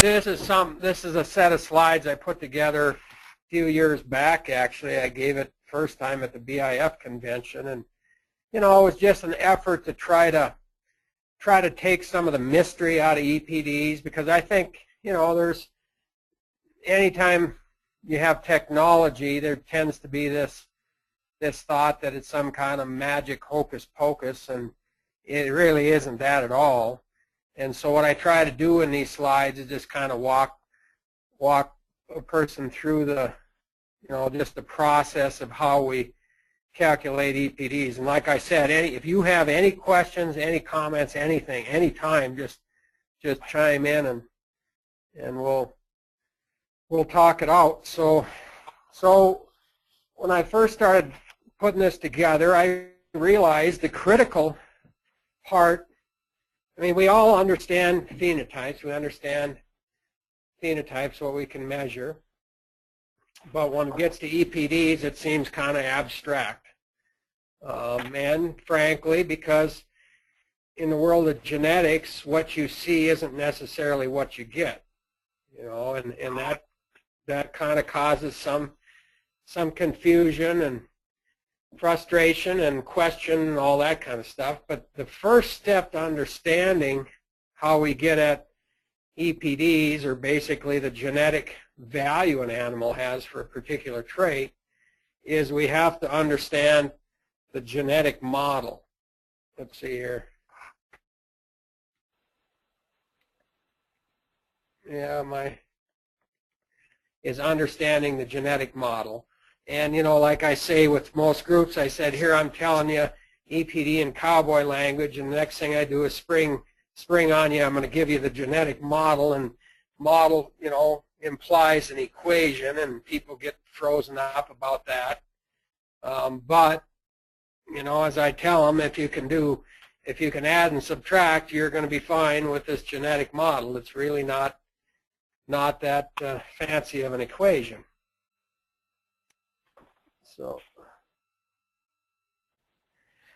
This is a set of slides I put together a few years back. Actually, I gave it first time at the BIF convention, and it was just an effort to try to take some of the mystery out of EPDs, because I think there's, anytime you have technology, there tends to be this thought that it's some kind of magic hocus pocus, and it really isn't that at all. And so what I try to do in these slides is just kind of walk a person through the, just the process of how we calculate EPDs. And like I said, if you have any questions, any comments, anything, anytime, just chime in and we'll talk it out. So when I first started putting this together, I realized the critical part. I mean, we all understand phenotypes. We understand phenotypes, what we can measure. But when it gets to EPDs, it seems kind of abstract. And frankly, because in the world of genetics, what you see isn't necessarily what you get. And that kind of causes some confusion and frustration and question and all that kind of stuff. But the first step to understanding how we get at EPDs, or basically the genetic value an animal has for a particular trait, is we have to understand the genetic model. Let's see here. Yeah, is understanding the genetic model. And, like I say with most groups, I said, here I'm telling you EPD in cowboy language, and the next thing I do is spring on you. I'm going to give you the genetic model, and model, implies an equation, and people get frozen up about that. But, as I tell them, if you can add and subtract, you're going to be fine with this genetic model. It's really not that fancy of an equation.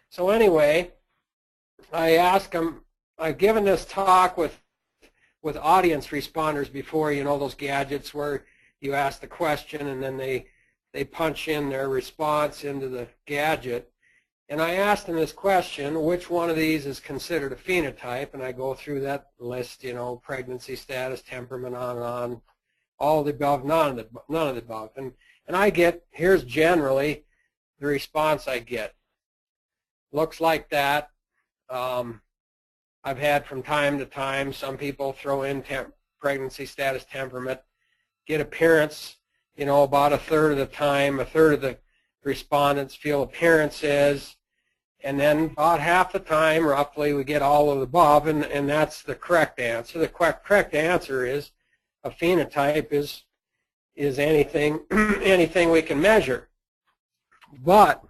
So anyway, I ask them, I've given this talk with audience responders before, those gadgets where you ask the question and then they punch in their response into the gadget. And I asked them this question: which one of these is considered a phenotype? And I go through that list, pregnancy status, temperament, on and on, all of the above, none of the above. And I get, here's generally the response I get. Looks like that. I've had from time to time some people throw in pregnancy status, temperament, get appearance, about a third of the time, a third of the respondents feel appearance is, and then about half the time, roughly, we get all of the above, and that's the correct answer. The correct answer is a phenotype is anything anything we can measure. But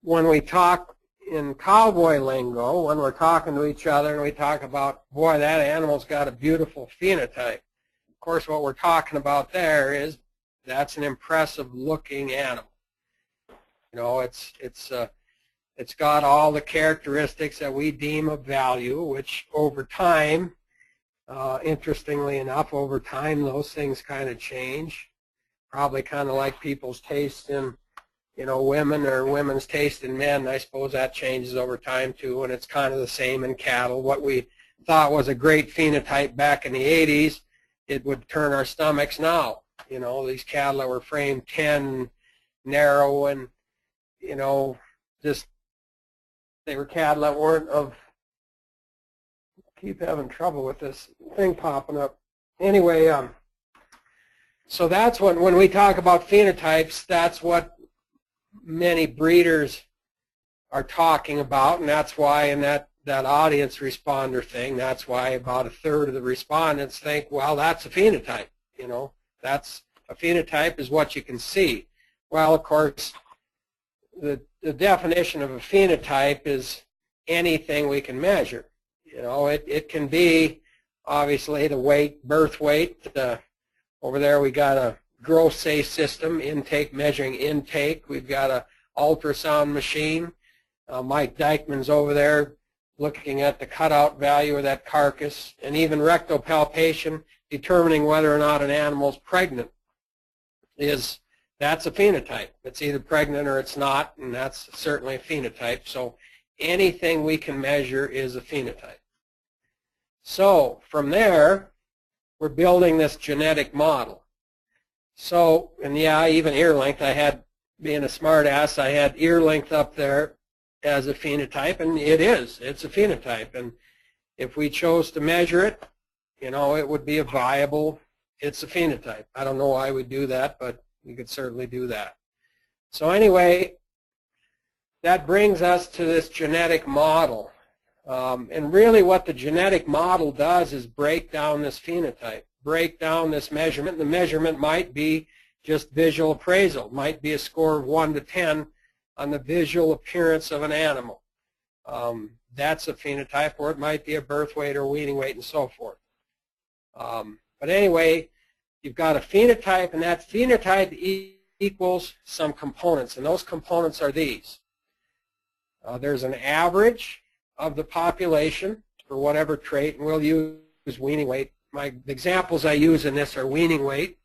when we talk in cowboy lingo, when we're talking to each other and we talk about, boy, that animal's got a beautiful phenotype, of course what we're talking about there is that's an impressive looking animal. It's got all the characteristics that we deem of value, which over time, interestingly enough, over time those things kind of change. Probably kind of like people's taste in women, or women's taste in men. I suppose that changes over time too, and it's kind of the same in cattle. What we thought was a great phenotype back in the 80s, it would turn our stomachs now. These cattle that were framed 10, narrow, and just they were cattle that weren't of. Keep having trouble with this thing popping up. Anyway, so that's when we talk about phenotypes, that's what many breeders are talking about, and that's why in that audience responder thing, that's why about a third of the respondents think, well, that's a phenotype. That's a phenotype is what you can see. Well, of course, the definition of a phenotype is anything we can measure. It can be, obviously, the weight, birth weight. Over there we got a gross say system, intake, measuring intake. We've got a ultrasound machine. Mike Dykman's over there looking at the cutout value of that carcass, and even rectal palpation. If determining whether or not an animal is pregnant, that's a phenotype. It's either pregnant or it's not, and that's certainly a phenotype. So anything we can measure is a phenotype. So from there, we're building this genetic model. So, and yeah, even ear length, being a smart ass, I had ear length up there as a phenotype, and it's a phenotype. And if we chose to measure it, it would be a viable, it's a phenotype. I don't know why we'd do that, but we could certainly do that. So anyway, that brings us to this genetic model. And really what the genetic model does is break down this phenotype, break down this measurement. The measurement might be just visual appraisal, might be a score of 1 to 10 on the visual appearance of an animal. That's a phenotype, or it might be a birth weight or weaning weight and so forth. But anyway, you've got a phenotype, and that phenotype equals some components, and those components are these. There's an average of the population for whatever trait, and we'll use weaning weight. The examples I use in this are weaning weight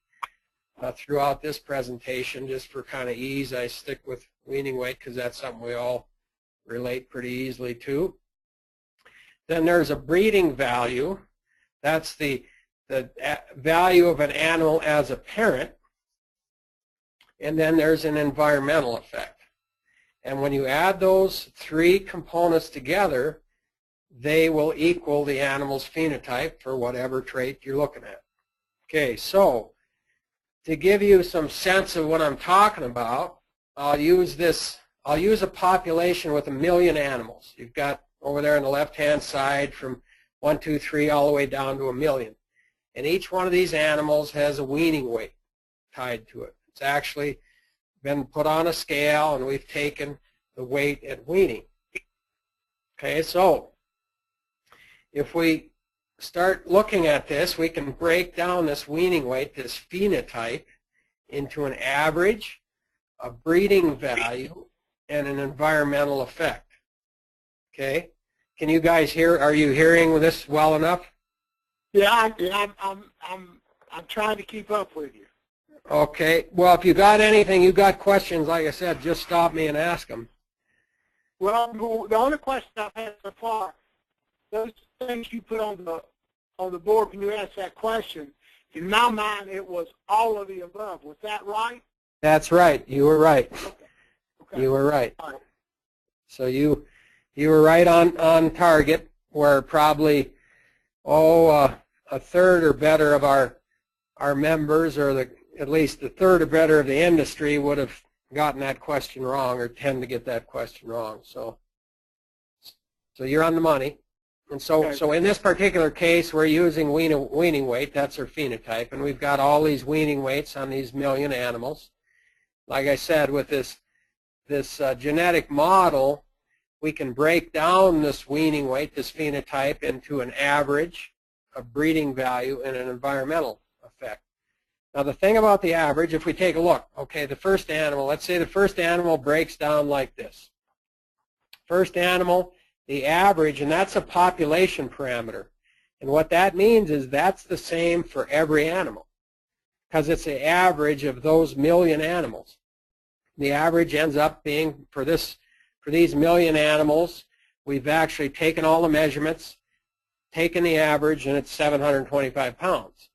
throughout this presentation. Just for kind of ease, I stick with weaning weight because that's something we all relate pretty easily to. Then there's a breeding value. That's the value of an animal as a parent. And then there's an environmental effect. And when you add those three components together, they will equal the animal's phenotype for whatever trait you're looking at. Okay, so to give you some sense of what I'm talking about, I'll use a population with 1 million animals. You've got over there on the left-hand side from 1, 2, 3 all the way down to 1 million. And each one of these animals has a weaning weight tied to it. It's actually been put on a scale, and we've taken the weight at weaning. Okay, so if we start looking at this, we can break down this weaning weight, this phenotype, into an average, a breeding value, and an environmental effect. Okay, can you guys hear? Are you hearing this well enough? Yeah, I'm trying to keep up with you. Okay. Well, if you got anything, you got questions, like I said, just stop me and ask them. Well, the only question I've had so far, those things you put on the board when you asked that question, in my mind, it was all of the above. Was that right? That's right. You were right. Okay. You were right. So you were right on target, where probably a third or better of our members, or at least a third or better of the industry, would have gotten that question wrong, or tend to get that question wrong. So you're on the money. And so in this particular case, we're using weaning weight. That's our phenotype, and we've got all these weaning weights on these 1 million animals. Like I said, with this genetic model, we can break down this weaning weight, this phenotype, into an average, a breeding value, and an environmental effect. Now the thing about the average, if we take a look, okay, the first animal, let's say the first animal breaks down like this. First animal, the average, and that's a population parameter. And what that means is that's the same for every animal, because it's the average of those 1 million animals. The average ends up being, for these 1 million animals, we've actually taken all the measurements, taken the average, and it's 725 pounds.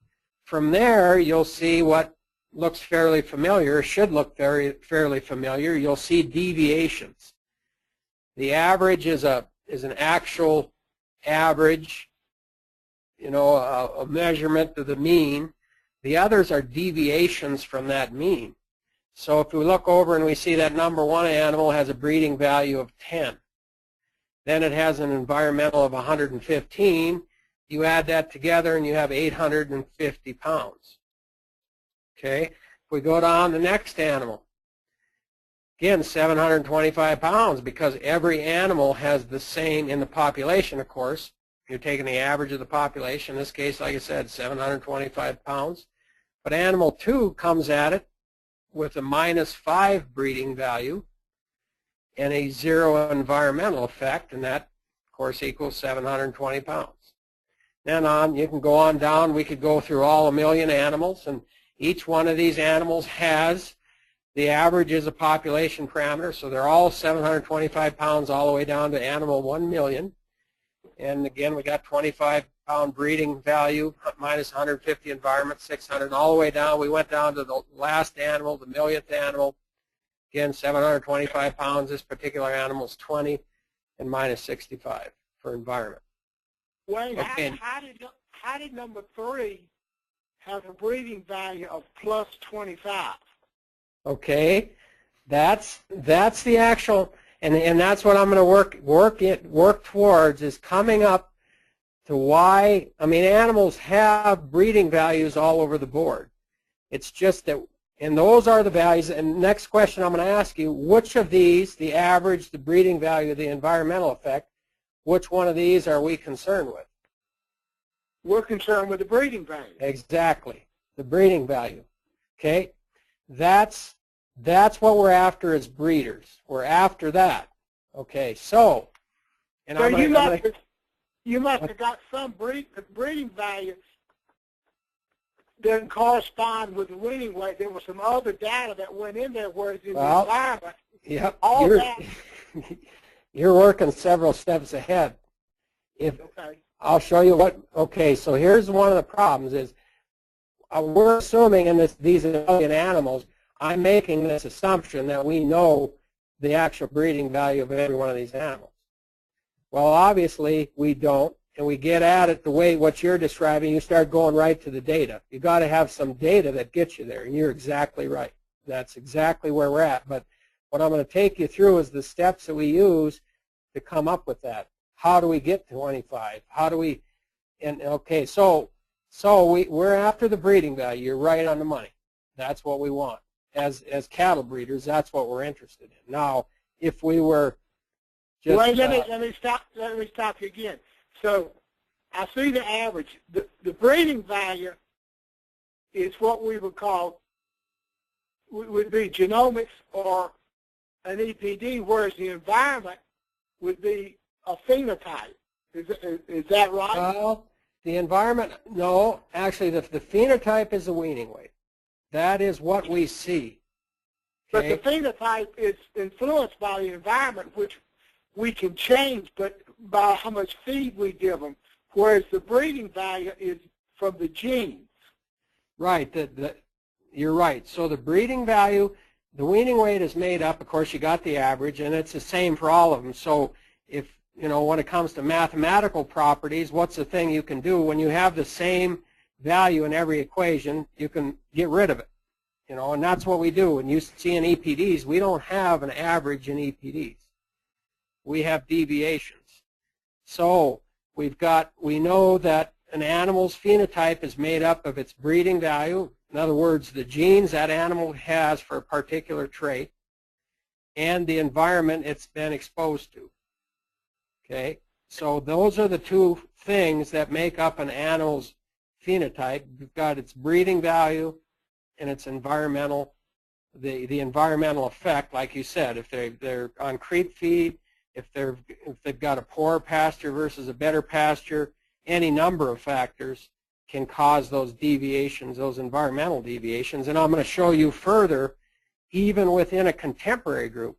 From there, you'll see what looks fairly familiar, should look fairly familiar. You'll see deviations. The average is an actual average, a measurement of the mean. The others are deviations from that mean. So if we look over and we see that number 1 animal has a breeding value of 10, then it has an environmental of 115. You add that together and you have 850 pounds. Okay, if we go down the next animal, again 725 pounds, because every animal has the same in the population, of course. You're taking the average of the population. In this case, like I said, 725 pounds. But animal 2 comes at it with a -5 breeding value and a 0 environmental effect, and that, of course, equals 720 pounds. then on. You can go on down. We could go through all 1,000,000 animals, and each one of these animals has the average is a population parameter, so they're all 725 pounds all the way down to animal 1,000,000. And again, we got 25-pound breeding value minus 150 environment, 600, all the way down. We went down to the last animal, the 1,000,000th animal. Again, 725 pounds. This particular animal is 20 and minus 65 for environment. Wayne, okay. how did number 3 have a breeding value of plus 25? Okay, that's the actual, and that's what I'm going to work towards, is coming up to why. I mean, animals have breeding values all over the board. It's just that, and those are the values. And next question I'm going to ask you: which of these, the average, the breeding value, the environmental effect, which one of these are we concerned with? We're concerned with the breeding value. Exactly, the breeding value. Okay. That's what we're after as breeders. We're after that. Okay, so. And so you must have got some breeding value doesn't correspond with the weaning weight. There was some other data that went in there, whereas in the environment, yep, all that. You're working several steps ahead. Okay. I'll show you what. Okay, so here's one of the problems is we're assuming in these 1,000,000 animals. I'm making this assumption that we know the actual breeding value of every one of these animals. Well, obviously we don't, and we get at it the way what you're describing. You start going right to the data. You got to have some data that gets you there, and you're exactly right. That's exactly where we're at. But what I'm going to take you through is the steps that we use to come up with that. How do we get to 25? How do we? And okay, so we're after the breeding value. You're right on the money. That's what we want. As cattle breeders, that's what we're interested in. Now, if we were just wait, let me stop you again. So, I see the average. The breeding value is what we would call would be genomics or an EPD, whereas the environment would be a phenotype. Is that right? Well, the environment, no. Actually, the phenotype is the weaning weight. That is what we see. Okay? But the phenotype is influenced by the environment, which we can change, but by how much feed we give them, whereas the breeding value is from the genes. Right. You're right. So the breeding value, the weaning weight is made up. Of course, you got the average, and it's the same for all of them. So if, when it comes to mathematical properties, what's the thing you can do when you have the same value in every equation? You can get rid of it, and that's what we do. When you see in EPDs, we don't have an average in EPDs. We have deviations. So we know that an animal's phenotype is made up of its breeding value, in other words, the genes that animal has for a particular trait, and the environment it's been exposed to. Okay, so those are the two things that make up an animal's phenotype. You've got its breeding value and its environmental, the environmental effect, like you said, if they're on creep feed, if they've got a poor pasture versus a better pasture, any number of factors can cause those deviations, those environmental deviations. And I'm going to show you further, even within a contemporary group,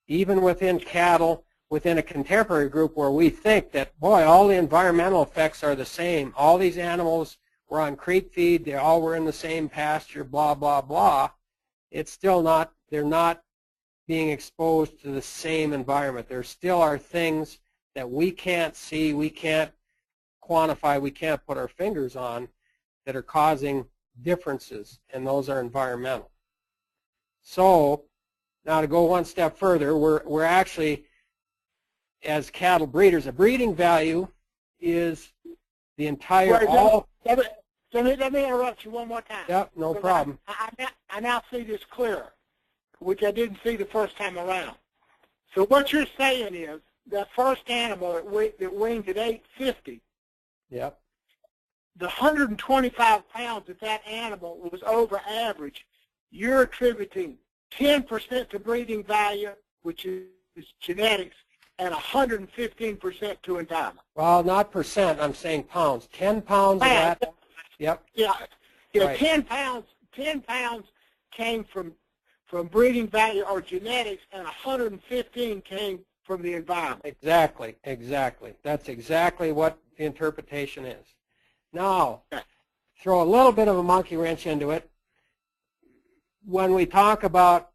even within cattle, within a contemporary group where we think that, boy, all the environmental effects are the same. All these animals were on creep feed. They all were in the same pasture, blah, blah, blah. It's still not, they're not being exposed to the same environment. There still are things that we can't see, we can't quantify, we can't put our fingers on that are causing differences, and those are environmental. So now to go one step further, we're actually, as cattle breeders, a breeding value is the entire Let me interrupt you one more time. Yep, no problem. I now see this clearer, which I didn't see the first time around. So what you're saying is that first animal that weighed at 850, yep, the 125 pounds that animal was over average, you're attributing 10% to breeding value, which is genetics, and 115% to endowment. Well, not percent. I'm saying pounds. 10 pounds of that. Yep. Yeah. Right. 10 pounds came from breeding value or genetics, and 115 came from the environment. Exactly. That's exactly what the interpretation is. Now, throw a little bit of a monkey wrench into it. When we talk about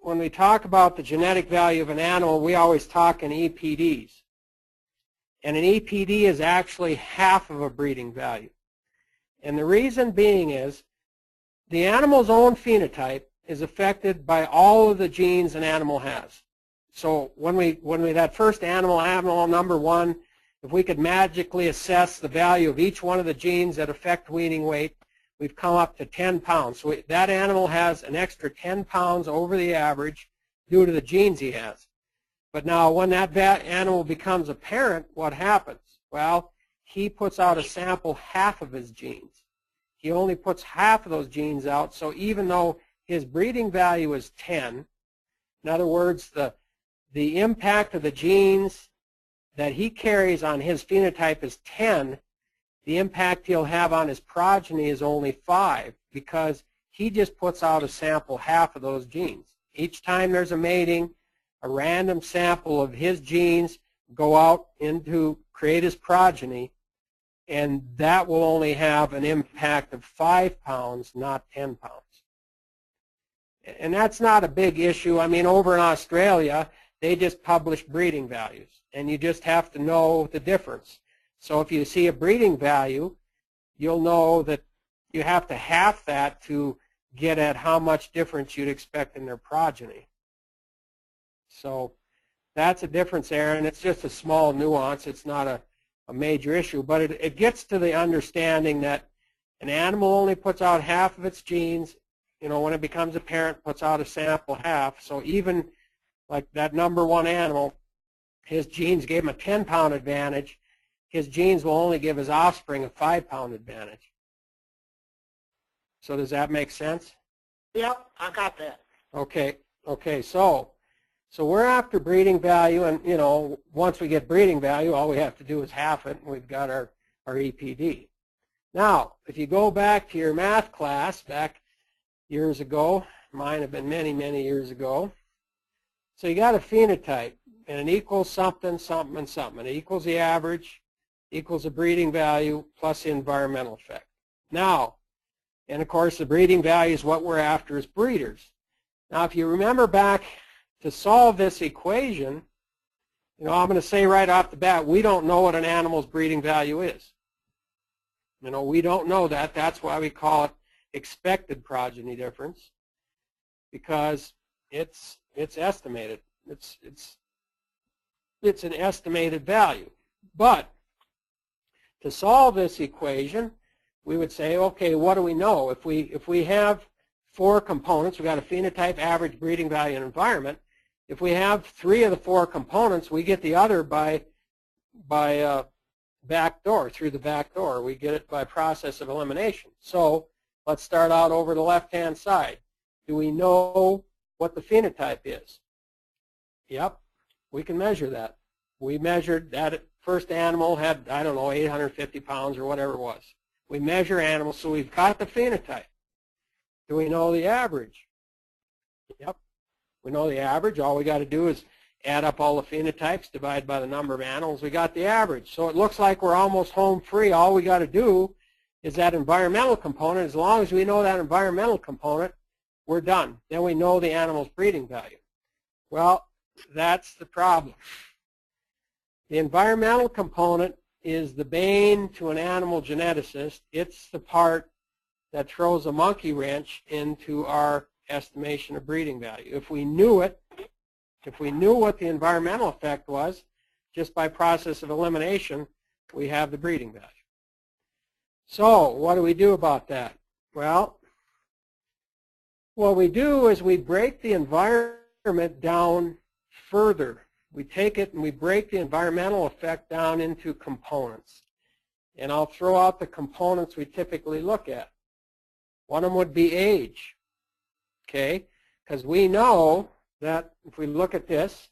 the genetic value of an animal, we always talk in EPDs. And an EPD is actually half of a breeding value. And the reason being is the animal's own phenotype is affected by all of the genes an animal has. So when we that first animal number 1, if we could magically assess the value of each one of the genes that affect weaning weight, we've come up to 10 pounds. So that animal has an extra 10 pounds over the average due to the genes he has. But now when that animal becomes a parent, what happens? Well, he puts out a sample half of his genes. He only puts half of those genes out, so even though his breeding value is 10, in other words, the impact of the genes that he carries on his phenotype is 10, the impact he'll have on his progeny is only 5 because he just puts out a sample half of those genes. Each time there's a mating, a random sample of his genes go out into create his progeny, and that will only have an impact of 5 pounds, not 10 pounds. And that's not a big issue. I mean, over in Australia, they just publish breeding values, and you just have to know the difference. So if you see a breeding value, you'll know that you have to half that to get at how much difference you'd expect in their progeny. So that's a difference there, and it's just a small nuance. It's not a major issue, but it gets to the understanding that an animal only puts out half of its genes. You know, when it becomes a parent, puts out a sample half. So even like that number 1 animal, his genes gave him a 10-pound advantage. His genes will only give his offspring a 5-pound advantage. So does that make sense? Yep, I got that. Okay. So we're after breeding value, and you know, once we get breeding value, all we have to do is half it, and we've got our EPD. Now, if you go back to your math class back years ago, mine have been many, many years ago. So you got a phenotype, and it equals something, something, and something. It equals the average, equals the breeding value, plus the environmental effect. Now, and of course, the breeding value is what we're after as breeders. Now, if you remember back to solve this equation, you know, I'm going to say right off the bat, we don't know what an animal's breeding value is. You know, we don't know that. That's why we call it expected progeny difference, because it's estimated. It's an estimated value. But to solve this equation, we would say, okay, what do we know? If we have 4 components, we've got a phenotype, average, breeding value, and environment. If we have 3 of the 4 components, we get the other by back door, through the back door. We get it by process of elimination. So let's start out over the left-hand side. Do we know what the phenotype is? Yep, we can measure that. We measured that first animal had, I don't know, 850 pounds or whatever it was. We measure animals, so we've got the phenotype. Do we know the average? Yep, we know the average. All we got to do is add up all the phenotypes, divide by the number of animals. We got the average. So it looks like we're almost home free. All we got to do is that environmental component. As long as we know that environmental component, we're done. Then we know the animal's breeding value. Well, that's the problem. The environmental component is the bane to an animal geneticist. It's the part that throws a monkey wrench into our estimation of breeding value. If we knew it, if we knew what the environmental effect was, just by process of elimination, we have the breeding value. So what do we do about that? Well, what we do is we break the environment down further. We take it and we break the environmental effect down into components. And I'll throw out the components we typically look at. One of them would be age, okay? Because we know that if we look at this,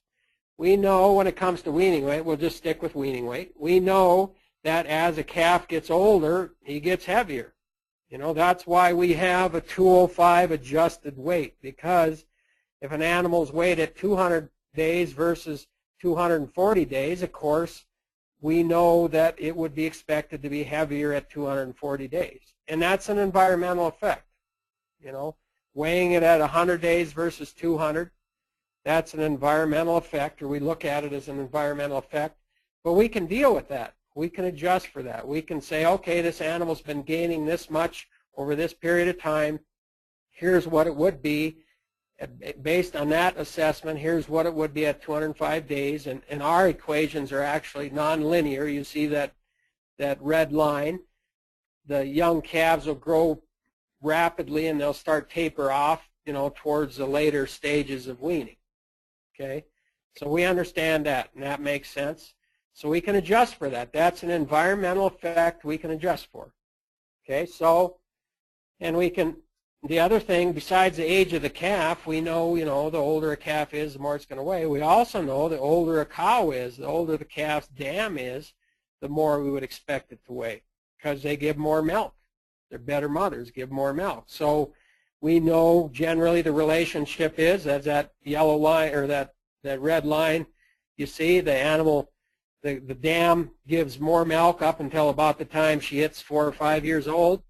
we know when it comes to weaning weight, we'll just stick with weaning weight, we know that as a calf gets older, he gets heavier. You know, that's why we have a 205 adjusted weight, because if an animal's weighed at 200 days versus 240 days, of course, we know that it would be expected to be heavier at 240 days. And that's an environmental effect. You know, weighing it at 100 days versus 200, that's an environmental effect, or we look at it as an environmental effect. But we can deal with that. We can adjust for that. We can say, okay, this animal's been gaining this much over this period of time. Here's what it would be. Based on that assessment, here's what it would be at 205 days. And our equations are actually nonlinear. You see that red line. The young calves will grow rapidly and they'll start taper off, you know, towards the later stages of weaning. Okay? So we understand that, and that makes sense. So we can adjust for that. That's an environmental effect we can adjust for. Okay, so, and we can, the other thing, besides the age of the calf, we know, you know, the older a calf is, the more it's going to weigh. We also know the older a cow is, the older the calf's dam is, the more we would expect it to weigh, because they give more milk. They're better mothers, give more milk. So we know generally the relationship is, as that yellow line, or that red line, you see, the animal, the dam gives more milk up until about the time she hits 4 or 5 years old.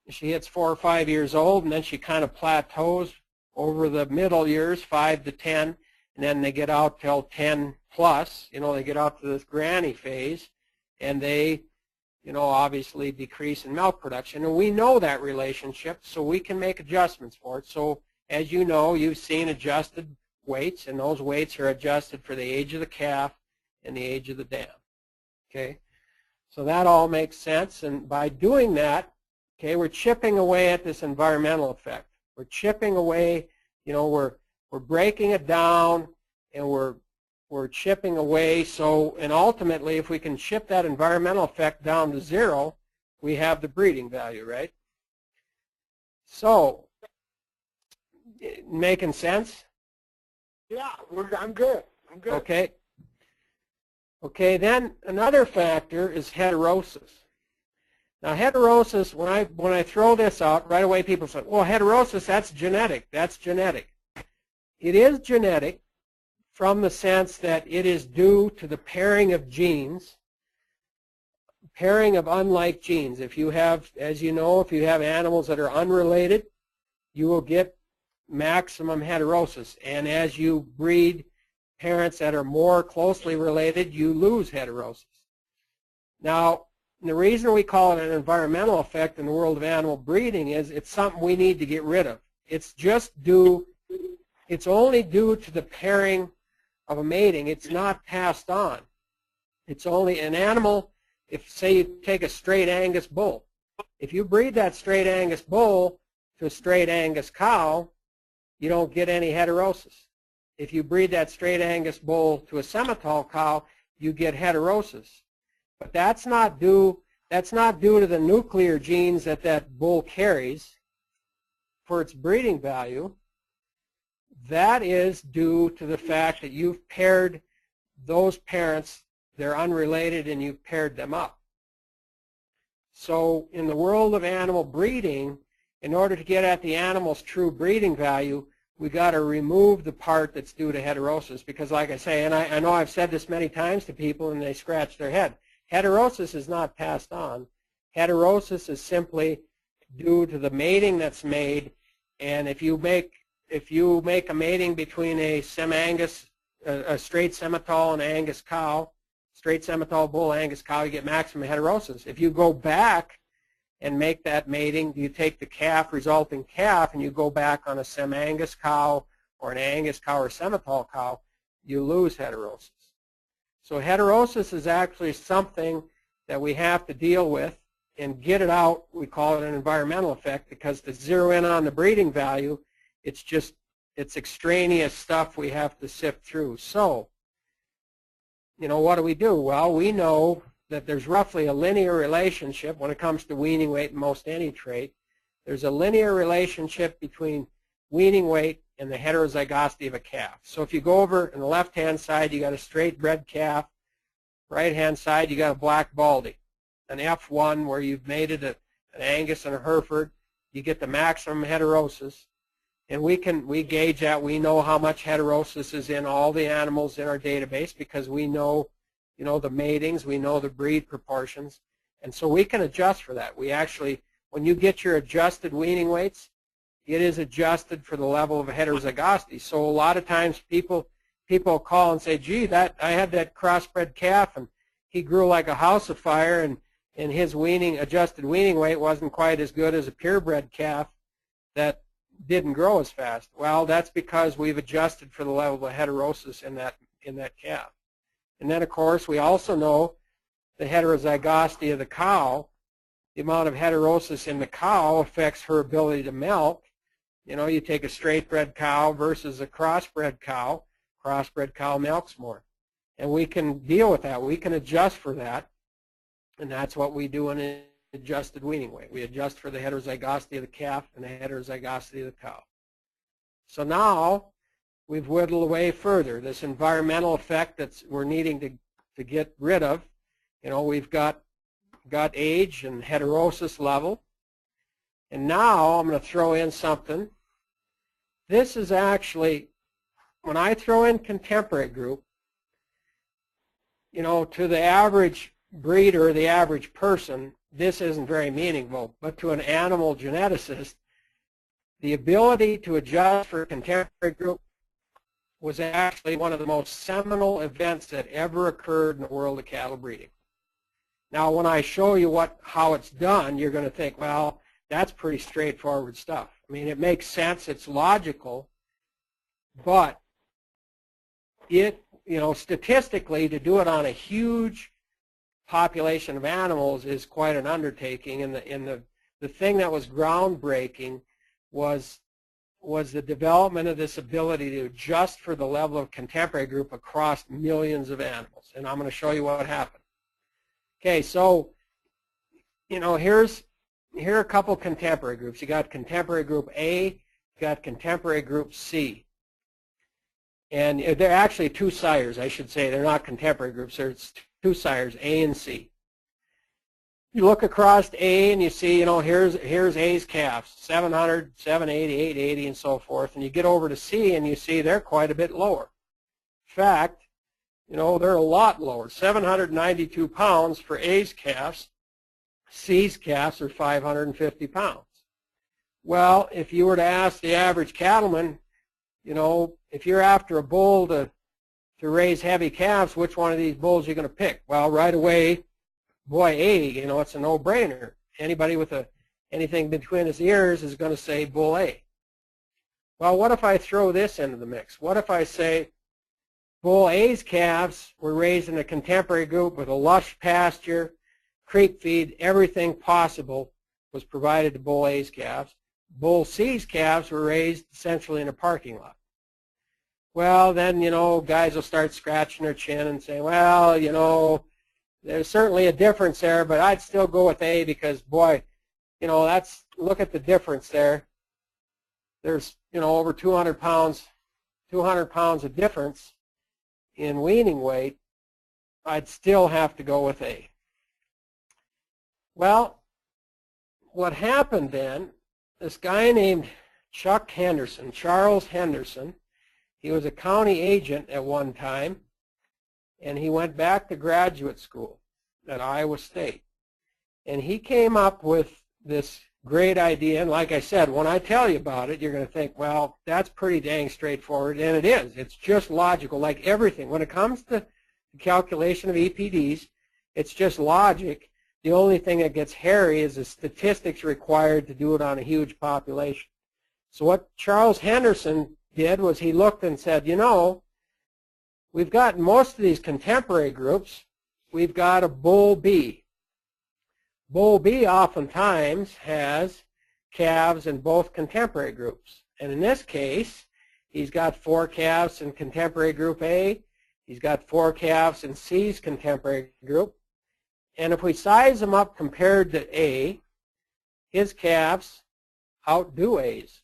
She hits 4 or 5 years old, and then she kind of plateaus over the middle years, 5 to 10, and then they get out till 10 plus. You know, they get out to this granny phase, and they, you know, obviously decrease in milk production. And we know that relationship, so we can make adjustments for it. So as you know, you've seen adjusted weights, and those weights are adjusted for the age of the calf and the age of the dam. Okay, so that all makes sense, and by doing that, okay, we're chipping away at this environmental effect. We're chipping away, you know, we're breaking it down, and we're chipping away. So, and ultimately, if we can chip that environmental effect down to 0, we have the breeding value, right? So, making sense? Yeah, I'm good. I'm good. Okay. Okay, then another factor is heterosis. Now, heterosis, when I throw this out, right away people say, well, heterosis, that's genetic. That's genetic. It is genetic from the sense that it is due to the pairing of genes, pairing of unlike genes. If you have, as you know, if you have animals that are unrelated, you will get maximum heterosis. And as you breed parents that are more closely related, you lose heterosis. Now, the reason we call it an environmental effect in the world of animal breeding is it's something we need to get rid of. It's just due, it's only due to the pairing of a mating. It's not passed on. It's only an animal, if say you take a straight Angus bull, if you breed that straight Angus bull to a straight Angus cow, you don't get any heterosis. If you breed that straight Angus bull to a Simmental cow, you get heterosis. But that's not due to the nuclear genes that that bull carries for its breeding value. That is due to the fact that you've paired those parents, they're unrelated, and you've paired them up. So in the world of animal breeding, in order to get at the animal's true breeding value, we got to remove the part that's due to heterosis, because like I say, and I know I've said this many times to people and they scratch their head, heterosis is not passed on. Heterosis is simply due to the mating that's made, and if you make a mating between a Sem-Angus, a straight Simmental and Angus cow, straight Simmental bull, Angus cow, you get maximum heterosis. If you go back and make that mating, you take the calf, resulting calf, and you go back on a Sem-Angus cow or an Angus cow or Simmental cow, you lose heterosis. So heterosis is actually something that we have to deal with and get it out. We call it an environmental effect, because to zero in on the breeding value, it's extraneous stuff we have to sift through. So, you know, what do? Well, we know that there's roughly a linear relationship when it comes to weaning weight and most any trait. There's a linear relationship between weaning weight and the heterozygosity of a calf. So if you go over on the left-hand side, you got a straight bred calf. Right-hand side, you got a black baldy, an F1 where you've mated an Angus and a Hereford. You get the maximum heterosis, and we gauge that. We know how much heterosis is in all the animals in our database because we know, the matings, we know the breed proportions, and so we can adjust for that. We actually, when you get your adjusted weaning weights, it is adjusted for the level of heterozygosity. So a lot of times people call and say, gee, I had that crossbred calf and he grew like a house of fire, and his adjusted weaning weight wasn't quite as good as a purebred calf that didn't grow as fast. Well, that's because we've adjusted for the level of heterosis in that calf. And then, of course, we also know the heterozygosity of the cow. The amount of heterosis in the cow affects her ability to milk. You take a straight-bred cow versus a crossbred cow. Crossbred cow milks more. And we can deal with that. We can adjust for that. And that's what we do in an adjusted weaning weight. We adjust for the heterozygosity of the calf and the heterozygosity of the cow. So now we've whittled away further. This environmental effect that we're needing to get rid of, we've got age and heterosis level. And now I'm going to throw in something. This is actually, when I throw in contemporary group, to the average breeder, the average person, this isn't very meaningful. But to an animal geneticist, the ability to adjust for contemporary group was actually one of the most seminal events that ever occurred in the world of cattle breeding. Now, when I show you how it's done, you're going to think, well, that's pretty straightforward stuff. I mean, it makes sense, it's logical, but statistically, to do it on a huge population of animals is quite an undertaking. And the thing that was groundbreaking was the development of this ability to adjust for the level of contemporary group across millions of animals. And I'm going to show you what happened. Okay, so here are a couple contemporary groups. You got contemporary group A, you got contemporary group C. And they're actually two sires, I should say. They're not contemporary groups. There's two sires, A and C. You look across A and you see, here's A's calves, 700, 780, 880, and so forth. And you get over to C and you see they're quite a bit lower. In fact, they're a lot lower, 792 pounds for A's calves. C's calves are 550 pounds. Well, if you were to ask the average cattleman, if you're after a bull to raise heavy calves, which one of these bulls are you going to pick? Well, right away, boy, A, it's a no-brainer. Anybody with anything between his ears is going to say bull A. Well, what if I throw this into the mix? What if I say bull A's calves were raised in a contemporary group with a lush pasture, creep feed, everything possible was provided to bull A's calves. Bull C's calves were raised essentially in a parking lot. Well, then, guys will start scratching their chin and say, well, there's certainly a difference there, but I'd still go with A because, boy, look at the difference there. There's, over 200 pounds of difference in weaning weight. I'd still have to go with A. Well, what happened then, this guy named Charles Henderson, he was a county agent at one time, and he went back to graduate school at Iowa State. And he came up with this great idea, and like I said, when I tell you about it, you're going to think, well, that's pretty dang straightforward, and it is. It's just logical, like everything. When it comes to the calculation of EPDs, it's just logic. The only thing that gets hairy is the statistics required to do it on a huge population. So what Charles Henderson did was he looked and said, we've got most of these contemporary groups, we've got a bull B. Bull B oftentimes has calves in both contemporary groups. And in this case, he's got 4 calves in contemporary group A. He's got 4 calves in C's contemporary group. And if we size them up compared to A, his calves outdo A's.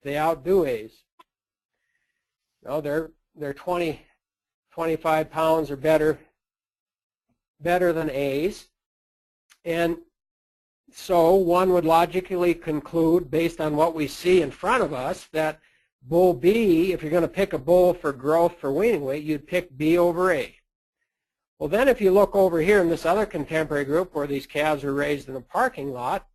They outdo A's. No, they're 20, 25 pounds or better than A's. And so one would logically conclude, based on what we see in front of us, that bull B, if you're going to pick a bull for growth for weaning weight, you'd pick B over A. Well, then if you look over here in this other contemporary group where these calves are raised in a parking lot,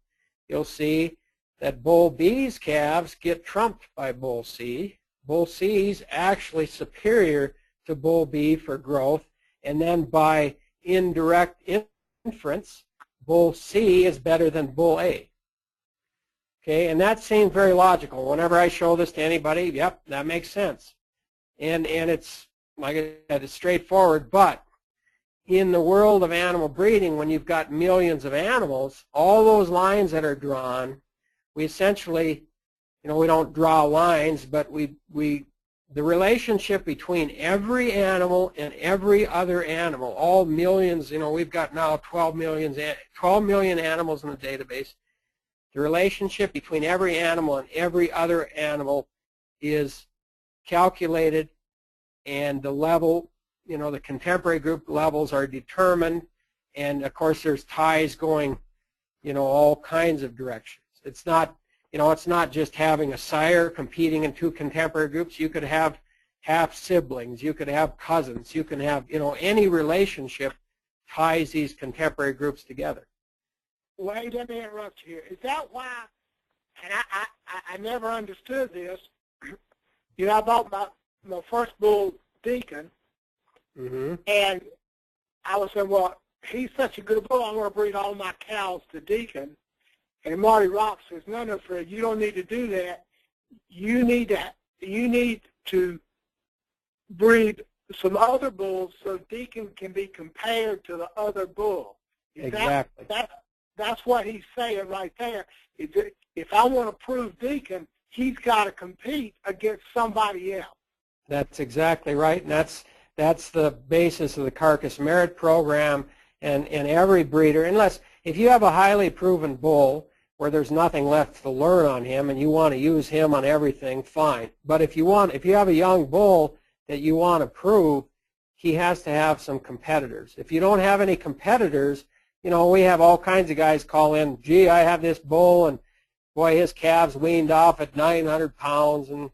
you'll see that bull B's calves get trumped by bull C. Bull C is actually superior to bull B for growth, and then by indirect inference, bull C is better than bull A. Okay, and that seems very logical. Whenever I show this to anybody, yep, that makes sense. And it's, like I said, it's straightforward, but in the world of animal breeding, when you've got millions of animals, all those lines that are drawn, we essentially, we don't draw lines, but the relationship between every animal and every other animal, all millions, we've got now 12 million animals in the database. The relationship between every animal and every other animal is calculated, and the level, the contemporary group levels are determined, and of course there's ties going, all kinds of directions. It's not, it's not just having a sire competing in two contemporary groups. You could have half siblings, you could have cousins, you can have, any relationship ties these contemporary groups together. Wait, let me interrupt you here. Is that why, and I never understood this, I bought my first bull, Deacon, and I was saying, well, he's such a good bull, I'm going to breed all my cows to Deacon. And Marty Rock says, no, Fred, you don't need to do that. You need to breed some other bulls so Deacon can be compared to the other bull. Exactly. That's what he's saying right there. If I want to prove Deacon, he's got to compete against somebody else. That's exactly right, and that's the basis of the carcass merit program, and every breeder, unless if you have a highly proven bull where there's nothing left to learn on him and you want to use him on everything, fine. But if you have a young bull that you want to prove, he has to have some competitors. If you don't have any competitors, we have all kinds of guys call in, gee, I have this bull, and boy, his calves weaned off at 900 pounds, and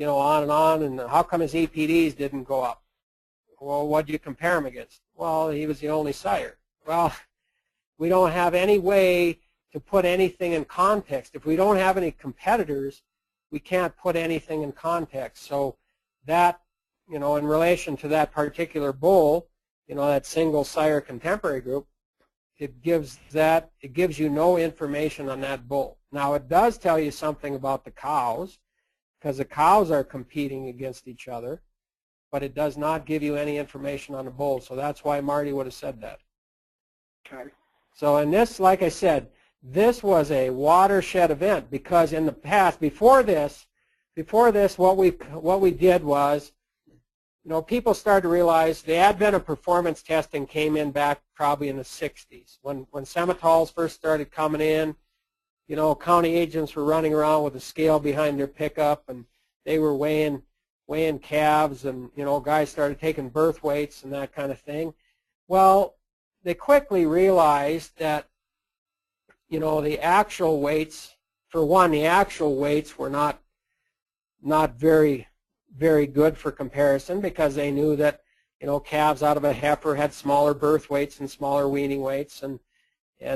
on, and how come his EPDs didn't go up? Well, what do you compare him against? Well, he was the only sire. Well, we don't have any way to put anything in context. If we don't have any competitors, we can't put anything in context. So that, in relation to that particular bull, that single sire contemporary group, it gives you no information on that bull. Now, it does tell you something about the cows, because the cows are competing against each other, but it does not give you any information on the bull. So that's why Marty would have said that. Okay. So in this, like I said, this was a watershed event, because in the past, before this, what we did was, people started to realize the advent of performance testing came in back probably in the 60s. When Simmentals first started coming in, county agents were running around with a scale behind their pickup, and they were weighing calves, and, guys started taking birth weights and that kind of thing. Well, they quickly realized that, the actual weights, for one, the actual weights were not very, very good for comparison, because they knew that, calves out of a heifer had smaller birth weights and smaller weaning weights, and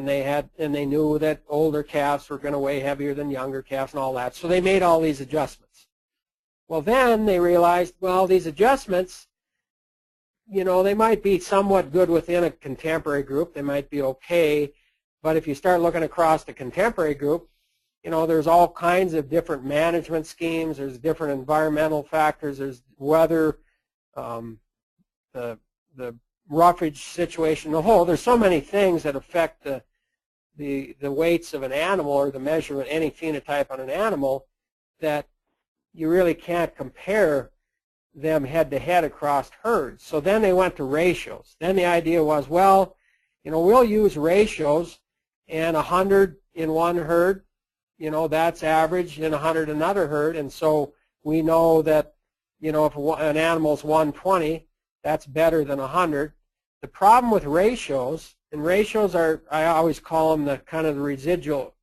they knew that older calves were going to weigh heavier than younger calves and all that. So they made all these adjustments. Well, then they realized, well, these adjustments, they might be somewhat good within a contemporary group. They might be okay. But if you start looking across the contemporary group, there's all kinds of different management schemes. There's different environmental factors. There's weather, the roughage situation, the whole. There's so many things that affect the weights of an animal, or the measurement, any phenotype on an animal, that you really can't compare them head-to-head across herds. So then they went to ratios. Then the idea was, well, we'll use ratios, and 100 in one herd, that's average, and 100 in another herd, and so we know that, if an animal's 120, that's better than 100. The problem with ratios, and ratios are, I always call them the kind of the residual,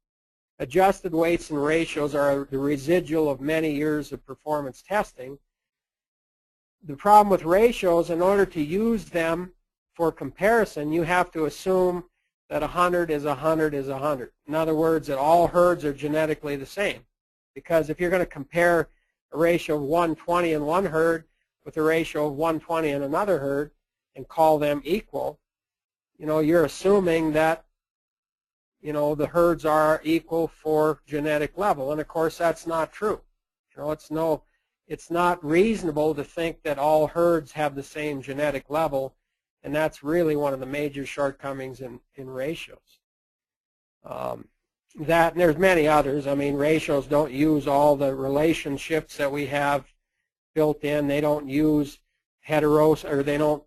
adjusted weights and ratios are the residual of many years of performance testing. The problem with ratios, in order to use them for comparison, you have to assume that 100 is 100 is 100. In other words, that all herds are genetically the same. Because if you're going to compare a ratio of 120 in one herd with a ratio of 120 in another herd and call them equal, you're assuming that, the herds are equal for genetic level. And of course, that's not true. It's not reasonable to think that all herds have the same genetic level, and that's really one of the major shortcomings in ratios. That, and there's many others. I mean, ratios don't use all the relationships that we have built in. They don't use heterosis, or they don't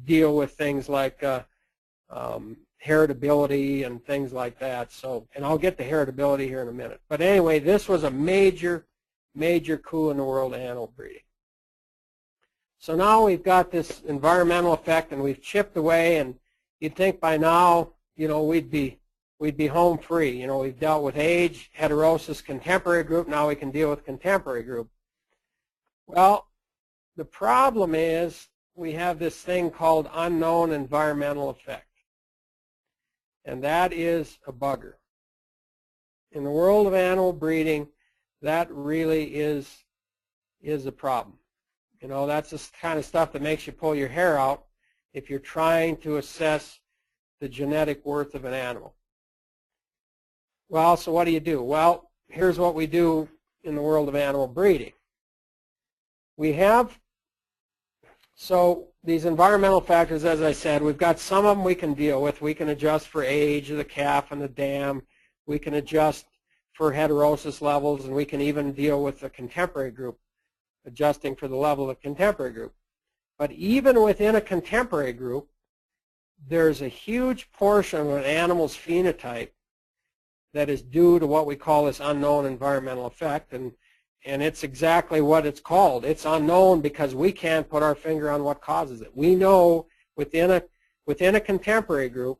deal with things like heritability and things like that. So, and I'll get to heritability here in a minute. But anyway, this was a major coup in the world of animal breeding. So now we've got this environmental effect, and we've chipped away, and you'd think by now, we'd be home free. We've dealt with age, heterosis, contemporary group. Now we can deal with contemporary group. Well, the problem is we have this thing called unknown environmental effect, and that is a bugger. In the world of animal breeding, that really is a problem. That's the kind of stuff that makes you pull your hair out if you're trying to assess the genetic worth of an animal. Well, so what do you do? Well, here's what we do in the world of animal breeding. So these environmental factors, as I said, we've got some of them we can deal with. We can adjust for age of the calf and the dam. We can adjust for heterosis levels, and we can even deal with the contemporary group, adjusting for the level of the contemporary group. But even within a contemporary group, there's a huge portion of an animal's phenotype that is due to what we call this unknown environmental effect, and it's exactly what it's called. It's unknown because we can't put our finger on what causes it. We know within a contemporary group,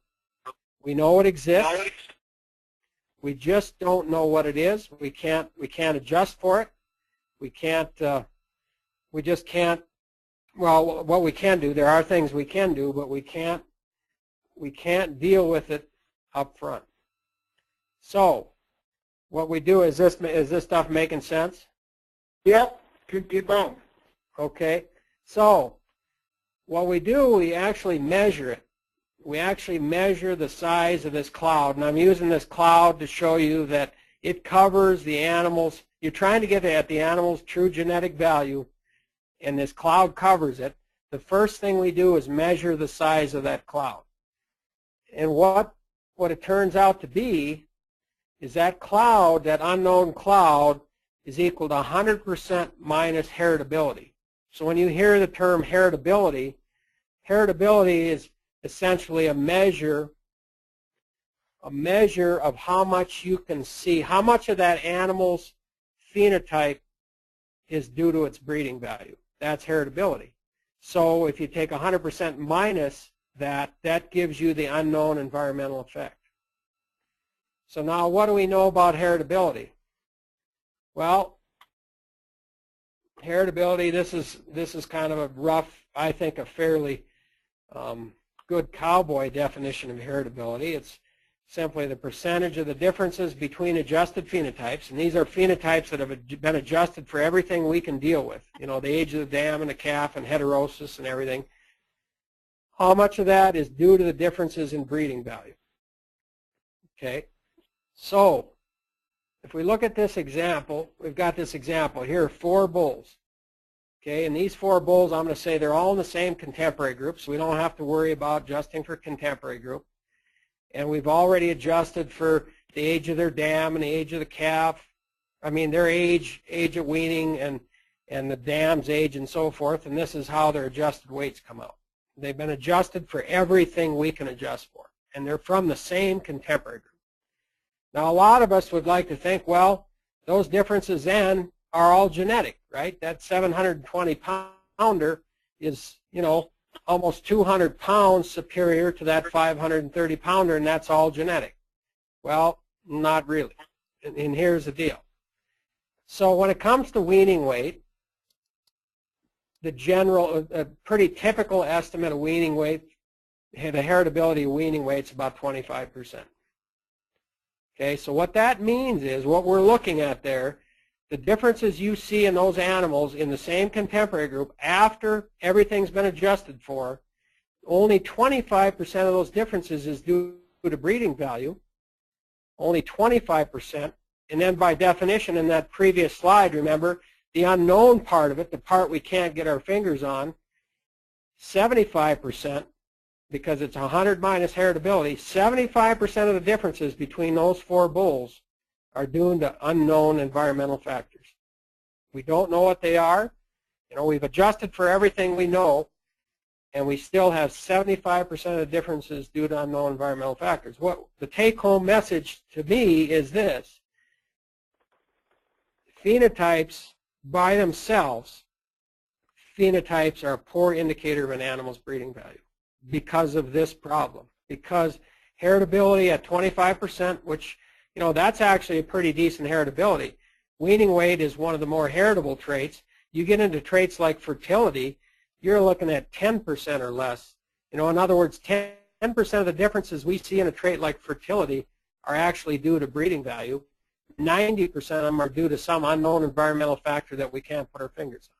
we know it exists. We just don't know what it is. We can't adjust for it. We just can't. Well, what we can do, there are things we can do, but we can't deal with it up front. So what we do is this stuff making sense? Yep. Keep on. Okay. So what we do, we actually measure it. We actually measure the size of this cloud, and I'm using this cloud to show you that it covers the animals. You're trying to get at the animal's true genetic value, and this cloud covers it. The first thing we do is measure the size of that cloud. And what it turns out to be is that cloud, that unknown cloud, is equal to 100% minus heritability. So when you hear the term heritability, heritability is essentially a measure of how much you can see, how much of that animal's phenotype is due to its breeding value. That's heritability. So if you take 100% minus that gives you the unknown environmental effect. So now what do we know about heritability? Well, heritability, this is kind of a rough, I think a fairly good cowboy definition of heritability. It's simply the percentage of the differences between adjusted phenotypes, and these are phenotypes that have been adjusted for everything we can deal with, the age of the dam and the calf and heterosis and everything. How much of that is due to the differences in breeding value? Okay, so if we look at this example, we've got this example here, 4 bulls. Okay, and these 4 bulls, I'm going to say they're all in the same contemporary group, so we don't have to worry about adjusting for contemporary group. And we've already adjusted for the age of their dam and the age of the calf. I mean, their age of weaning, and the dam's age and so forth, and this is how their adjusted weights come out. They've been adjusted for everything we can adjust for, and they're from the same contemporary group. Now, a lot of us would like to think, well, those differences then are all genetic, right? That 720 pounder is, you know, almost 200 pounds superior to that 530 pounder, and that's all genetic. Well, not really. And here's the deal. So when it comes to weaning weight, the general, a pretty typical estimate of weaning weight, the heritability of weaning weight is about 25%. Okay, so what that means is what we're looking at there, the differences you see in those animals in the same contemporary group after everything's been adjusted for, only 25% of those differences is due to breeding value, only 25%, and then by definition in that previous slide, remember, the unknown part of it, the part we can't get our fingers on, 75%, because it's 100 minus heritability, 75% of the differences between those four bulls are due to unknown environmental factors. We don't know what they are. You know, we've adjusted for everything we know, and we still have 75% of the differences due to unknown environmental factors. What the take-home message to me is this: phenotypes by themselves, phenotypes are a poor indicator of an animal's breeding value because of this problem. Because heritability at 25%, which, you know, that's actually a pretty decent heritability. Weaning weight is one of the more heritable traits. You get into traits like fertility, you're looking at 10% or less. You know, in other words, 10% of the differences we see in a trait like fertility are actually due to breeding value. 90% of them are due to some unknown environmental factor that we can't put our fingers on.